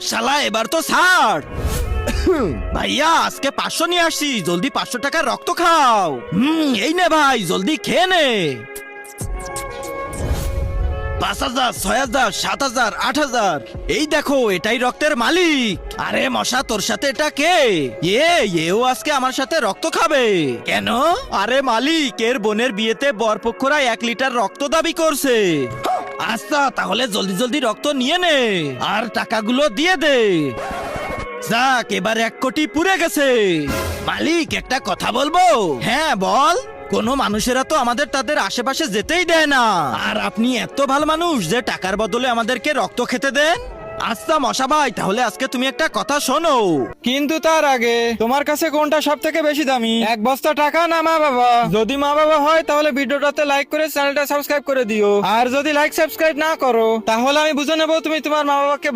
শালা এবার তো ছাড়। ভাইয়া আজকে 500 নিয়ে আসছি, জলদি 500 টাকার রক্ত খাও। এই নে ভাই, জলদি খেয়ে নে। 5,000, 6,000, 7,000, 8,000। এই দেখো, এটাই রক্তের মালিক। আরে মশা, তোর সাথে এটা কে? এও আজকে আমার সাথে রক্ত খাবে কেন? আরে মালিক, এর বোনের বিয়েতে বরপক্ষরা 1 লিটার রক্ত দাবি করছে। আচ্ছা তাহলে জলদি জলদি রক্ত নিয়ে নে আর টাকাগুলো দিয়ে দে। যাক, এবার 1 কোটি পুড়ে গেছে। মালিক একটা কথা বলবো? হ্যাঁ বল। কোনো মানুষেরা তো আমাদের তাদের আশেপাশে যেতেই দেয় না, আর আপনি এত ভালো মানুষ যে টাকার বদলে আমাদেরকে রক্ত খেতে দেন। আচ্ছা মশা ভাই, তাহলে আজকে তুমি একটা কথা শোনো। কিন্তু তার আগে তোমার কাছে কোনটা সব থেকে বেশি দামি, 1 বস্তা টাকা না মা বাবা? যদি মা বাবা হয় তাহলে ভিডিওটাতে লাইক করে চ্যানেলটা সাবস্ক্রাইব করে দিও, আর যদি লাইক সাবস্ক্রাইব না করো তাহলে আমি বুঝে নেবো তুমি তোমার মা বাবাকে